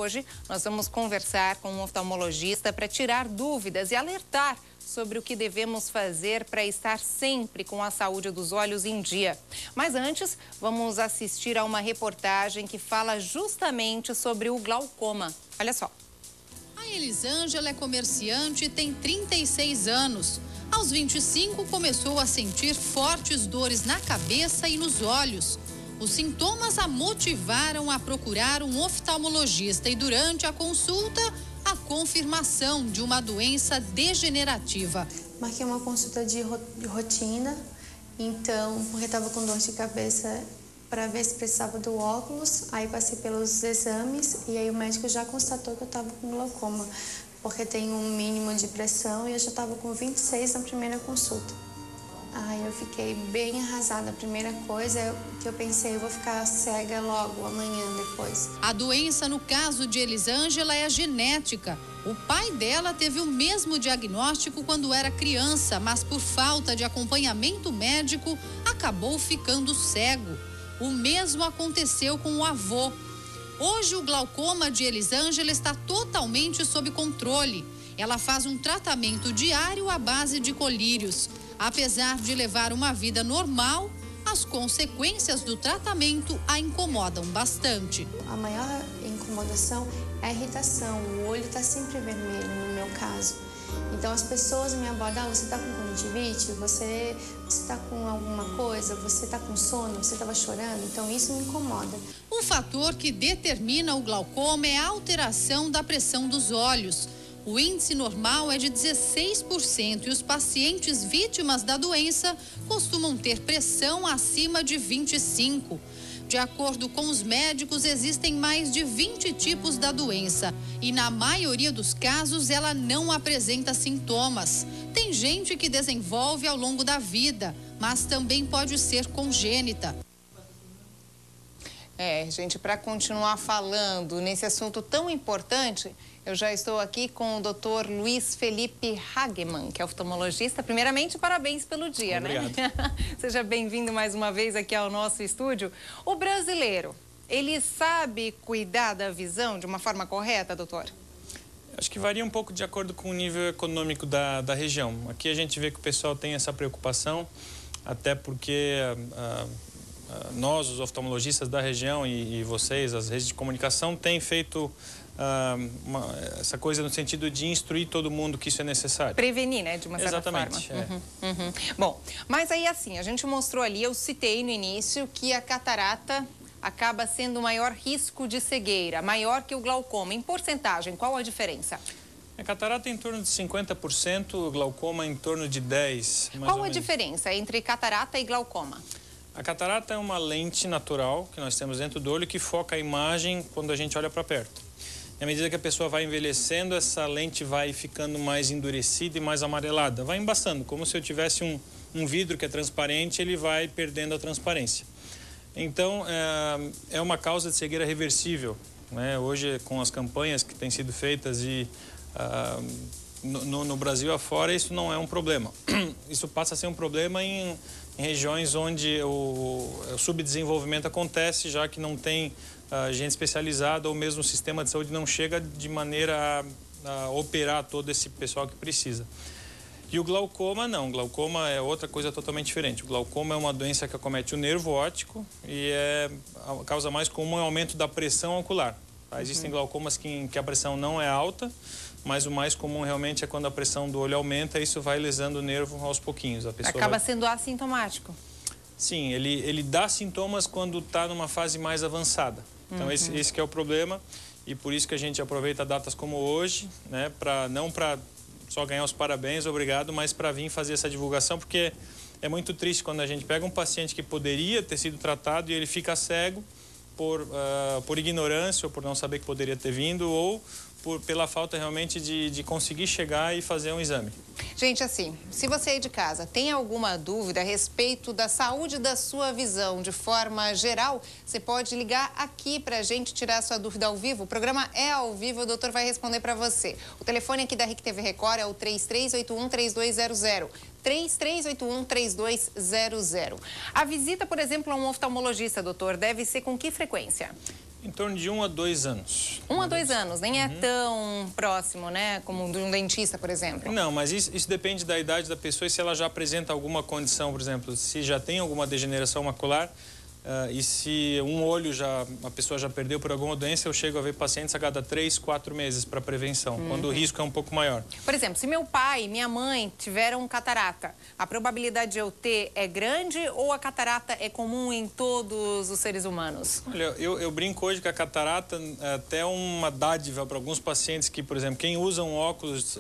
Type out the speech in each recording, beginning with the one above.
hoje nós vamos conversar com um oftalmologista para tirar dúvidas e alertar sobre o que devemos fazer para estar sempre com a saúde dos olhos em dia. Mas antes, vamos assistir a uma reportagem que fala justamente sobre o glaucoma. Olha só. A Elisângela é comerciante e tem 36 anos. Aos 25, começou a sentir fortes dores na cabeça e nos olhos. Os sintomas a motivaram a procurar um oftalmologista e durante a consulta, a confirmação de uma doença degenerativa. Marquei uma consulta de rotina, então, porque estava com dor de cabeça, para ver se precisava do óculos. Aí passei pelos exames e aí o médico já constatou que eu estava com glaucoma, porque tem um mínimo de pressão e eu já estava com 26 na primeira consulta. Aí eu fiquei bem arrasada. A primeira coisa que eu pensei, eu vou ficar cega logo, amanhã depois. A doença, no caso de Elisângela, é genética. O pai dela teve o mesmo diagnóstico quando era criança, mas por falta de acompanhamento médico, acabou ficando cego. O mesmo aconteceu com o avô. Hoje, o glaucoma de Elisângela está totalmente sob controle. Ela faz um tratamento diário à base de colírios. Apesar de levar uma vida normal, as consequências do tratamento a incomodam bastante. A maior incomodação é a irritação. O olho está sempre vermelho, no meu caso. Então as pessoas me abordam, você está com conjuntivite, você está com alguma coisa, você está com sono, você estava chorando, então isso me incomoda. O fator que determina o glaucoma é a alteração da pressão dos olhos. O índice normal é de 16% e os pacientes vítimas da doença costumam ter pressão acima de 25%. De acordo com os médicos, existem mais de 20 tipos da doença e, na maioria dos casos, ela não apresenta sintomas. Tem gente que desenvolve ao longo da vida, mas também pode ser congênita. Gente, para continuar falando nesse assunto tão importante, eu já estou aqui com o Dr. Luiz Felipe Hagemann, que é oftalmologista. Primeiramente, parabéns pelo dia, Obrigado. Né? Seja bem-vindo mais uma vez aqui ao nosso estúdio. O brasileiro, ele sabe cuidar da visão de uma forma correta, doutor? Acho que varia um pouco de acordo com o nível econômico da região. Aqui a gente vê que o pessoal tem essa preocupação, até porque nós, os oftalmologistas da região e vocês, as redes de comunicação, têm feito essa coisa no sentido de instruir todo mundo que isso é necessário. Prevenir, né, de uma certa Exatamente, forma. Bom, mas aí assim, a gente mostrou ali, eu citei no início que a catarata acaba sendo o maior risco de cegueira, maior que o glaucoma. Em porcentagem, qual a diferença? A catarata em torno de 50%, o glaucoma em torno de 10%. Qual a diferença entre catarata e glaucoma? A catarata é uma lente natural que nós temos dentro do olho que foca a imagem quando a gente olha para perto. E à medida que a pessoa vai envelhecendo, essa lente vai ficando mais endurecida e mais amarelada. Vai embaçando, como se eu tivesse um vidro que é transparente, ele vai perdendo a transparência. Então, é uma causa de cegueira reversível, né? Hoje, com as campanhas que têm sido feitas e no Brasil afora, isso não é um problema. Isso passa a ser um problema em regiões onde o subdesenvolvimento acontece, já que não tem gente especializada ou mesmo o sistema de saúde não chega de maneira a operar todo esse pessoal que precisa. E o glaucoma não, o glaucoma é outra coisa totalmente diferente. O glaucoma é uma doença que acomete o nervo óptico e a causa mais comum é o aumento da pressão ocular. Existem glaucomas que a pressão não é alta, mas o mais comum realmente é quando a pressão do olho aumenta e isso vai lesando o nervo aos pouquinhos. A pessoa acaba sendo assintomático. Sim, ele dá sintomas quando está numa fase mais avançada. Então esse que é o problema e por isso que a gente aproveita datas como hoje, né, não para só ganhar os parabéns, obrigado, mas para vir fazer essa divulgação, porque é muito triste quando a gente pega um paciente que poderia ter sido tratado e ele fica cego por ignorância ou por não saber que poderia ter vindo ou pela falta realmente de conseguir chegar e fazer um exame. Gente, assim, se você aí de casa tem alguma dúvida a respeito da saúde da sua visão de forma geral, você pode ligar aqui para a gente tirar a sua dúvida ao vivo. O programa é ao vivo, o doutor vai responder para você. O telefone aqui da RIC TV Record é o 3381-3200. 3381-3200. A visita, por exemplo, a um oftalmologista, doutor, deve ser com que frequência? Em torno de 1 a 2 anos. 1 a 2 anos, nem é tão próximo, né? Como de um dentista, por exemplo. Não, mas isso depende da idade da pessoa e se ela já apresenta alguma condição, por exemplo, se já tem alguma degeneração macular. E se um olho a pessoa já perdeu por alguma doença, eu chego a ver pacientes a cada 3, 4 meses para prevenção, quando o risco é um pouco maior. Por exemplo, se meu pai e minha mãe tiveram catarata, a probabilidade de eu ter é grande ou a catarata é comum em todos os seres humanos? Olha, eu brinco hoje que a catarata é até uma dádiva para alguns pacientes que, por exemplo, quem usa um óculos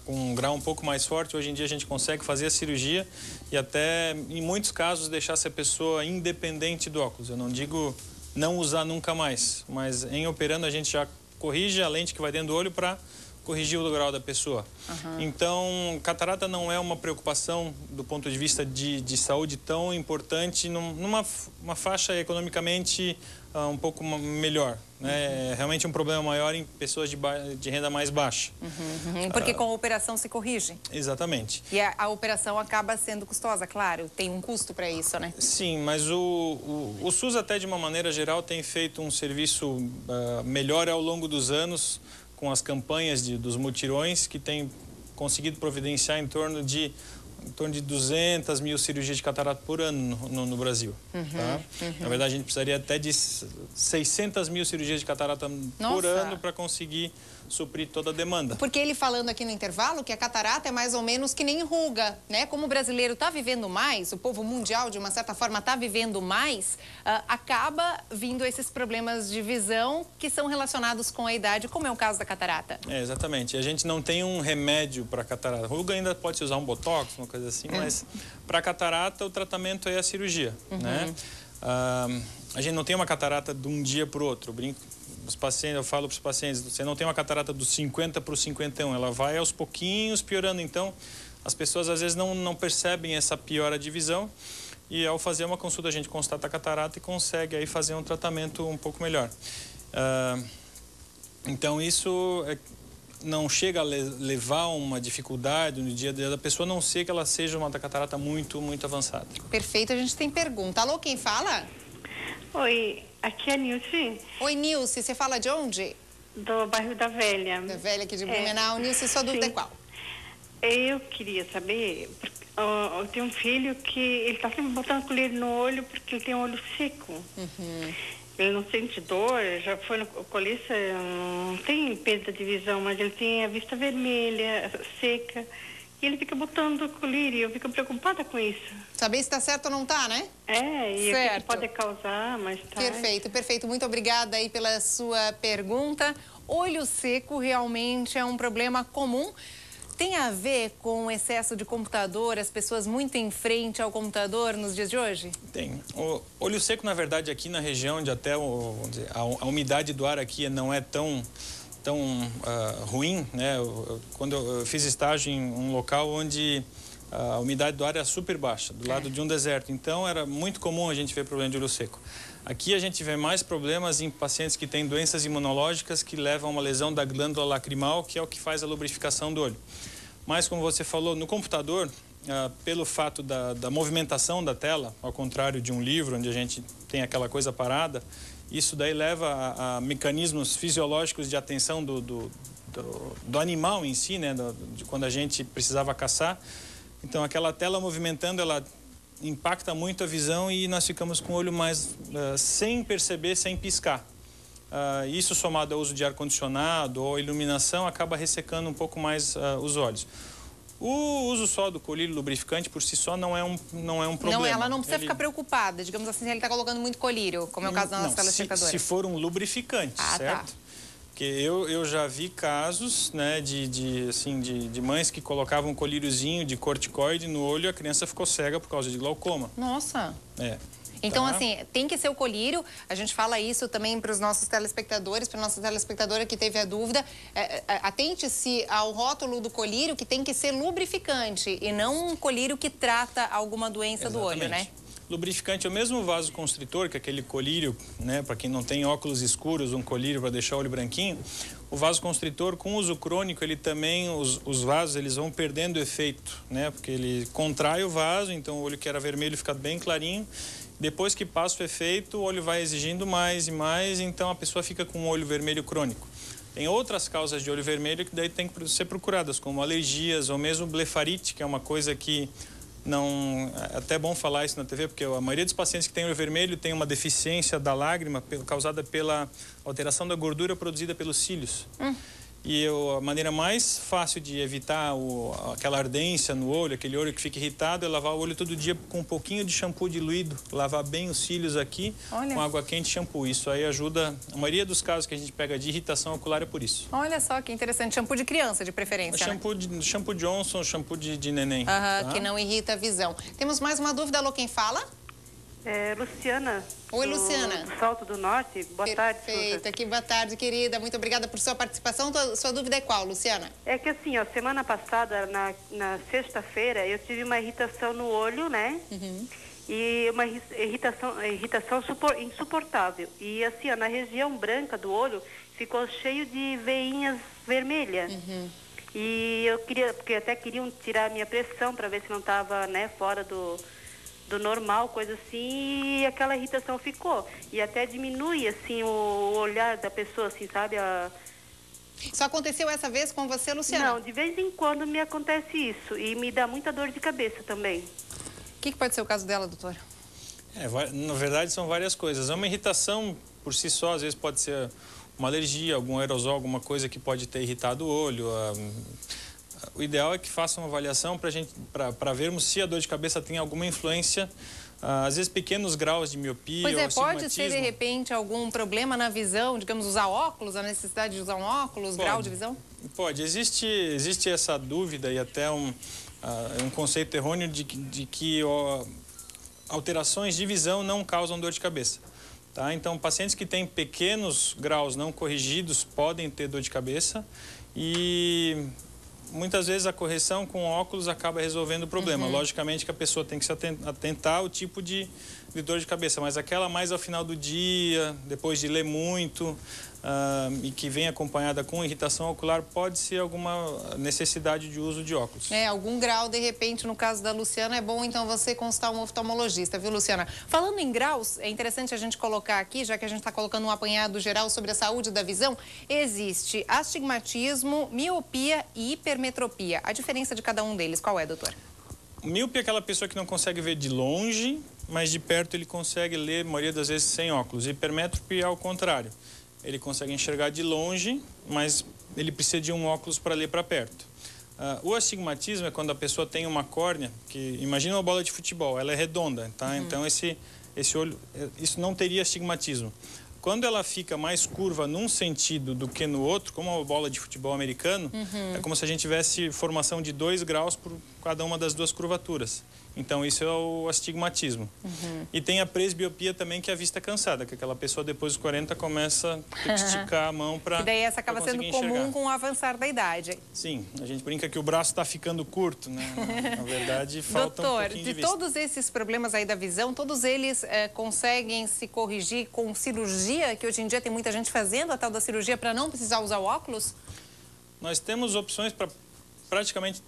com um grau um pouco mais forte, hoje em dia a gente consegue fazer a cirurgia e até, em muitos casos, deixar essa pessoa independente do óculos. Eu não digo não usar nunca mais, mas em operando a gente já corrige a lente que vai dentro do olho para corrigir o grau da pessoa. Então, catarata não é uma preocupação do ponto de vista de saúde tão importante numa faixa economicamente um pouco melhor. Né? É realmente um problema maior em pessoas de renda mais baixa. Porque com a operação se corrige. Exatamente. E a operação acaba sendo custosa, claro. Tem um custo para isso, né? Sim, mas o SUS até de uma maneira geral tem feito um serviço melhor ao longo dos anos com as campanhas dos mutirões que tem conseguido providenciar em torno de 200 mil cirurgias de catarata por ano no Brasil. Tá? Na verdade, a gente precisaria até de 600 mil cirurgias de catarata por ano para conseguir suprir toda a demanda. Porque ele falando aqui no intervalo que a catarata é mais ou menos que nem ruga, né? Como o brasileiro está vivendo mais, o povo mundial, de uma certa forma, está vivendo mais, acaba vindo esses problemas de visão que são relacionados com a idade, como é o caso da catarata. Exatamente. A gente não tem um remédio para catarata. Ruga ainda pode se usar um botox, uma coisa assim, mas para catarata o tratamento é a cirurgia, né? A gente não tem uma catarata de um dia para o outro. Eu falo para os pacientes, você não tem uma catarata dos 50 para os 51, ela vai aos pouquinhos piorando. Então, as pessoas às vezes não percebem essa piora de visão e ao fazer uma consulta a gente constata a catarata e consegue aí fazer um tratamento um pouco melhor. Então, isso não chega a levar uma dificuldade no dia a dia da pessoa, a não ser que ela seja uma catarata muito, muito avançada. Perfeito, a gente tem pergunta. Alô, quem fala? Oi, aqui é a Nilce. Oi, Nilce, você fala de onde? Do bairro da Velha. Da Velha aqui de Blumenau. Nilce, sua dúvida é qual? Eu queria saber, eu tenho um filho que ele está sempre botando colírio no olho porque ele tem um olho seco. Ele não sente dor, já foi no oculista, não tem perda de visão, mas ele tem a vista vermelha, seca. E ele fica botando colírio, eu fico preocupada com isso. Saber se está certo ou não está, né? E certo. o que pode causar mais tarde. Perfeito, perfeito. Muito obrigada aí pela sua pergunta. Olho seco realmente é um problema comum. Tem a ver com o excesso de computador, as pessoas muito em frente ao computador nos dias de hoje? Tem. O olho seco, na verdade, aqui na região onde até a umidade do ar aqui não é tão ruim, né? Quando eu fiz estágio em um local onde a umidade do ar era super baixa, do lado de um deserto. Então, era muito comum a gente ver problema de olho seco. Aqui a gente vê mais problemas em pacientes que têm doenças imunológicas que levam a uma lesão da glândula lacrimal, que é o que faz a lubrificação do olho. Mas, como você falou, no computador, pelo fato da movimentação da tela, ao contrário de um livro, onde a gente tem aquela coisa parada, isso daí leva a mecanismos fisiológicos de atenção do animal em si, né? De quando a gente precisava caçar. Então, aquela tela movimentando, ela impacta muito a visão e nós ficamos com o olho mais sem perceber, sem piscar. Isso somado ao uso de ar-condicionado ou iluminação acaba ressecando um pouco mais os olhos. O uso só do colírio lubrificante por si só não é um problema. Não, ela não precisa ficar preocupada, digamos assim, se ele está colocando muito colírio, como é o caso da nossa telespectadora. Se for um lubrificante, certo? Tá. Porque eu já vi casos, né, de mães que colocavam um colíriozinho de corticoide no olho e a criança ficou cega por causa de glaucoma. Nossa! Então, assim, tem que ser o colírio. A gente fala isso também para os nossos telespectadores, para a nossa telespectadora que teve a dúvida. Atente-se ao rótulo do colírio, que tem que ser lubrificante e não um colírio que trata alguma doença do olho, né? Lubrificante é o mesmo vasoconstritor, que é aquele colírio, né, para quem não tem óculos escuros, um colírio para deixar o olho branquinho. O vasoconstritor, com uso crônico, ele também, os vasos, eles vão perdendo efeito, né, porque ele contrai o vaso, então o olho que era vermelho fica bem clarinho. Depois que passa o efeito, o olho vai exigindo mais e mais, então a pessoa fica com um olho vermelho crônico. Tem outras causas de olho vermelho que daí tem que ser procuradas, como alergias ou mesmo blefarite, que é uma coisa que não... É até bom falar isso na TV, porque a maioria dos pacientes que têm olho vermelho tem uma deficiência da lágrima causada pela alteração da gordura produzida pelos cílios. E a maneira mais fácil de evitar aquela ardência no olho, aquele olho que fica irritado, é lavar o olho todo dia com um pouquinho de shampoo diluído. Lavar bem os cílios aqui com água quente e shampoo. Isso aí ajuda... A maioria dos casos que a gente pega de irritação ocular é por isso. Olha só que interessante. Shampoo de criança, de preferência, Shampoo Johnson, shampoo de neném. Tá? Que não irrita a visão. Temos mais uma dúvida. Alô, quem fala? Luciana. Oi, Luciana. Do Salto do Norte. Boa tarde, Suza. Perfeito. Aqui, boa tarde, querida. Muito obrigada por sua participação. Sua dúvida é qual, Luciana? É que assim, ó, semana passada, na sexta-feira, eu tive uma irritação no olho, né? E uma irritação insuportável. E assim, ó, na região branca do olho, ficou cheio de veinhas vermelhas. E eu queria, porque até queriam tirar a minha pressão para ver se não estava, né, fora do normal, coisa assim, e aquela irritação ficou. E até diminui, assim, o olhar da pessoa, assim, sabe? Só aconteceu essa vez com você, Luciana? Não, de vez em quando me acontece isso. E me dá muita dor de cabeça também. O que pode ser o caso dela, doutora? Na verdade, são várias coisas. Uma irritação, por si só, às vezes pode ser uma alergia, algum aerosol, alguma coisa que pode ter irritado o olho. O ideal é que faça uma avaliação para vermos se a dor de cabeça tem alguma influência, às vezes pequenos graus de miopia ou astigmatismo. Pode ser de repente algum problema na visão, digamos, usar óculos, a necessidade de usar um óculos, grau de visão? Pode, existe essa dúvida e até um conceito errôneo de que alterações de visão não causam dor de cabeça. Tá? Então, pacientes que têm pequenos graus não corrigidos podem ter dor de cabeça e... Muitas vezes a correção com óculos acaba resolvendo o problema. Logicamente que a pessoa tem que se atentar ao tipo de dor de cabeça, mas aquela mais ao final do dia, depois de ler muito e que vem acompanhada com irritação ocular, pode ser alguma necessidade de uso de óculos. Algum grau, de repente, no caso da Luciana, é bom então você consultar um oftalmologista, viu, Luciana? Falando em graus, é interessante a gente colocar aqui, já que a gente está colocando um apanhado geral sobre a saúde da visão, existe astigmatismo, miopia e hipermetropia. A diferença de cada um deles, qual é, doutor? Míope é aquela pessoa que não consegue ver de longe, mas de perto ele consegue ler, a maioria das vezes, sem óculos. Hipermétrope é ao contrário. Ele consegue enxergar de longe, mas ele precisa de um óculos para ler para perto. O astigmatismo é quando a pessoa tem uma córnea, que imagina uma bola de futebol, ela é redonda, tá? Então esse olho, isso não teria astigmatismo. Quando ela fica mais curva num sentido do que no outro, como uma bola de futebol americano, é como se a gente tivesse formação de 2 graus por cada uma das duas curvaturas. Então, isso é o astigmatismo. E tem a presbiopia também, que é a vista cansada, que aquela pessoa depois dos 40 começa a ter que esticar a mão para... E daí essa acaba sendo comum com o avançar da idade. Sim, a gente brinca que o braço está ficando curto, né? Na verdade, falta um pouquinho de vista. Doutor, de todos esses problemas aí da visão, todos eles conseguem se corrigir com cirurgia, que hoje em dia tem muita gente fazendo a tal da cirurgia para não precisar usar o óculos? Nós temos opções para praticamente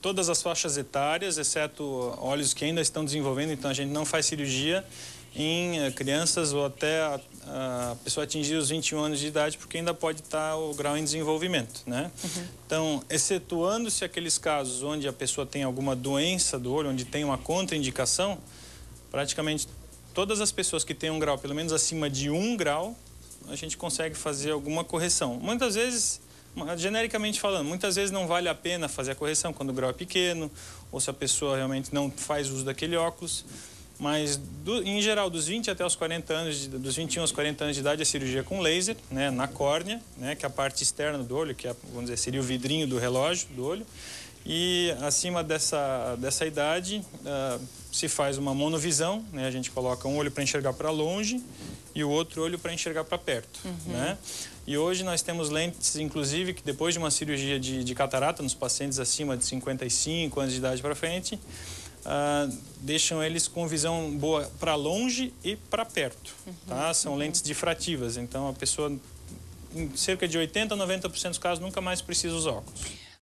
todas as faixas etárias, exceto olhos que ainda estão desenvolvendo, então a gente não faz cirurgia em crianças ou até a pessoa atingir os 21 anos de idade, porque ainda pode estar o grau em desenvolvimento, né? Então, excetuando-se aqueles casos onde a pessoa tem alguma doença do olho, onde tem uma contraindicação, praticamente todas as pessoas que têm um grau pelo menos acima de 1 grau, a gente consegue fazer alguma correção. Muitas vezes... Genericamente falando, muitas vezes não vale a pena fazer a correção quando o grau é pequeno ou se a pessoa realmente não faz uso daquele óculos, mas em geral dos 20 até os 40 anos, dos 21 aos 40 anos de idade, a cirurgia com laser, né, na córnea, né, que é a parte externa do olho, que é, vamos dizer, seria o vidrinho do relógio do olho, e acima dessa idade se faz uma monovisão, né, a gente coloca um olho para enxergar para longe e o outro olho para enxergar para perto, né? E hoje nós temos lentes, inclusive, que depois de uma cirurgia de catarata, nos pacientes acima de 55 anos de idade para frente, deixam eles com visão boa para longe e para perto, tá? São lentes difrativas, então a pessoa, em cerca de 80% a 90% dos casos, nunca mais precisa usar óculos.